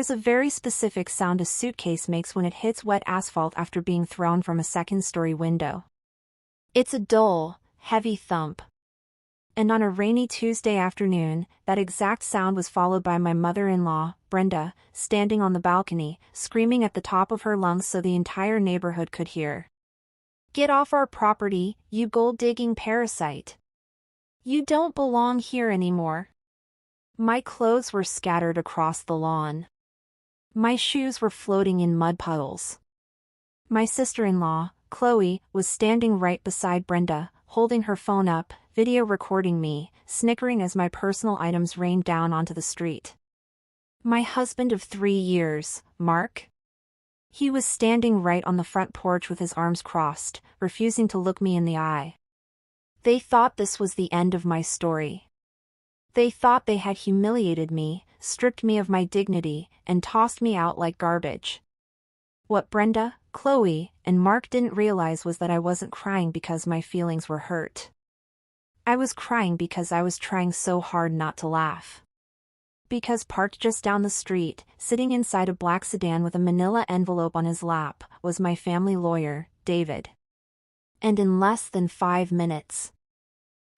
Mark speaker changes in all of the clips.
Speaker 1: is a very specific sound a suitcase makes when it hits wet asphalt after being thrown from a second-story window. It's a dull, heavy thump. And on a rainy Tuesday afternoon, that exact sound was followed by my mother-in-law, Brenda, standing on the balcony, screaming at the top of her lungs so the entire neighborhood could hear. "Get off our property, you gold-digging parasite! You don't belong here anymore." My clothes were scattered across the lawn. My shoes were floating in mud puddles. My sister-in-law, Chloe, was standing right beside Brenda, holding her phone up, video recording me, snickering as my personal items rained down onto the street. My husband of 3 years, Mark? He was standing right on the front porch with his arms crossed, refusing to look me in the eye. They thought this was the end of my story. They thought they had humiliated me, stripped me of my dignity, and tossed me out like garbage. What Brenda, Chloe, and Mark didn't realize was that I wasn't crying because my feelings were hurt. I was crying because I was trying so hard not to laugh. Because parked just down the street, sitting inside a black sedan with a manila envelope on his lap, was my family lawyer, David. And in less than 5 minutes,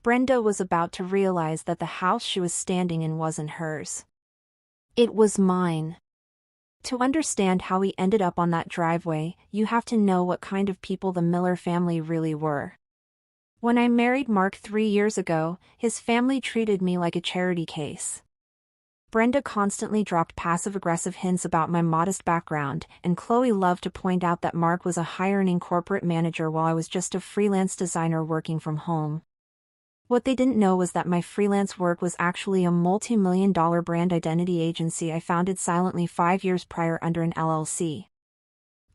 Speaker 1: Brenda was about to realize that the house she was standing in wasn't hers. It was mine. To understand how we ended up on that driveway, you have to know what kind of people the Miller family really were. When I married Mark 3 years ago, his family treated me like a charity case. Brenda constantly dropped passive-aggressive hints about my modest background, and Chloe loved to point out that Mark was a high-earning corporate manager while I was just a freelance designer working from home. What they didn't know was that my freelance work was actually a multi-million-dollar brand identity agency I founded silently 5 years prior under an LLC.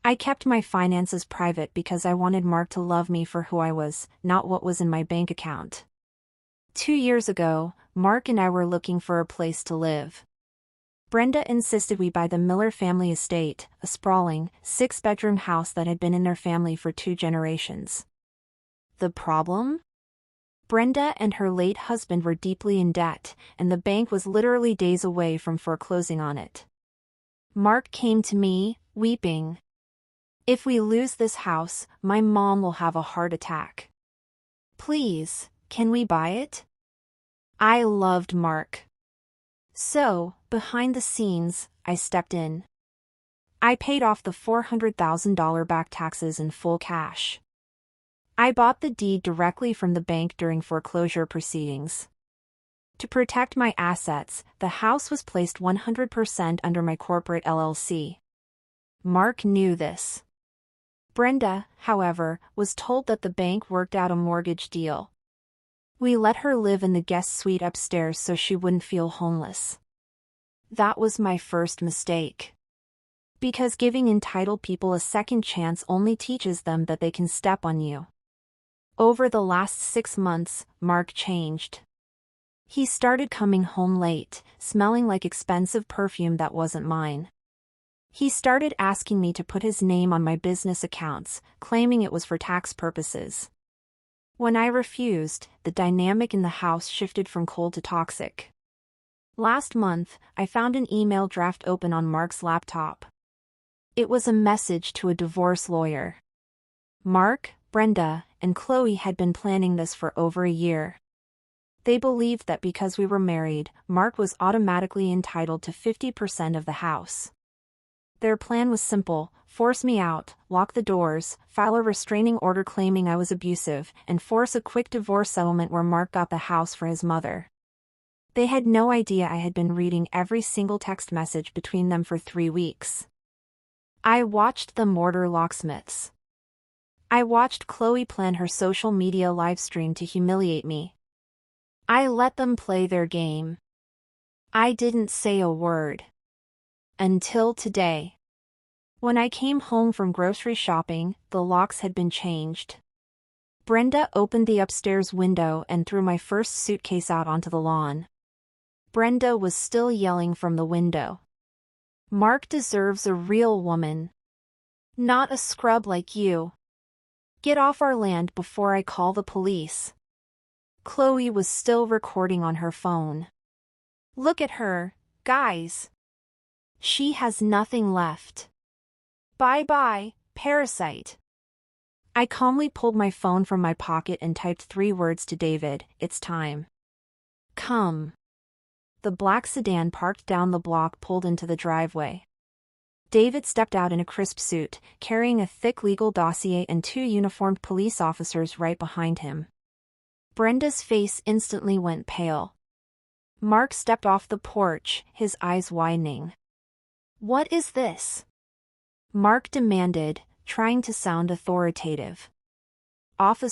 Speaker 1: I kept my finances private because I wanted Mark to love me for who I was, not what was in my bank account. 2 years ago, Mark and I were looking for a place to live. Brenda insisted we buy the Miller family estate, a sprawling, 6-bedroom house that had been in their family for 2 generations. The problem? Brenda and her late husband were deeply in debt, and the bank was literally days away from foreclosing on it. Mark came to me, weeping. "If we lose this house, my mom will have a heart attack. Please, can we buy it?" I loved Mark. So, behind the scenes, I stepped in. I paid off the $400,000 back taxes in full cash. I bought the deed directly from the bank during foreclosure proceedings. To protect my assets, the house was placed 100% under my corporate LLC. Mark knew this. Brenda, however, was told that the bank worked out a mortgage deal. We let her live in the guest suite upstairs so she wouldn't feel homeless. That was my first mistake. Because giving entitled people a second chance only teaches them that they can step on you. Over the last 6 months, Mark changed. He started coming home late, smelling like expensive perfume that wasn't mine. He started asking me to put his name on my business accounts, claiming it was for tax purposes. When I refused, the dynamic in the house shifted from cold to toxic. Last month, I found an email draft open on Mark's laptop. It was a message to a divorce lawyer. Mark, Brenda, and Chloe had been planning this for over a year. They believed that because we were married, Mark was automatically entitled to 50% of the house. Their plan was simple: force me out, lock the doors, file a restraining order claiming I was abusive, and force a quick divorce settlement where Mark got the house for his mother. They had no idea I had been reading every single text message between them for 3 weeks. I watched them order locksmiths. I watched Chloe plan her social media livestream to humiliate me. I let them play their game. I didn't say a word. Until today. When I came home from grocery shopping, the locks had been changed. Brenda opened the upstairs window and threw my first suitcase out onto the lawn. Brenda was still yelling from the window. Mark deserves a real woman. Not a scrub like you. Get off our land before I call the police. Chloe was still recording on her phone. Look at her, guys. She has nothing left. Bye-bye, parasite. I calmly pulled my phone from my pocket and typed 3 words to David. It's time. Come. The black sedan parked down the block pulled into the driveway. David stepped out in a crisp suit, carrying a thick legal dossier and 2 uniformed police officers right behind him. Brenda's face instantly went pale. Mark stepped off the porch, his eyes widening. What is this? Mark demanded, trying to sound authoritative. Officer.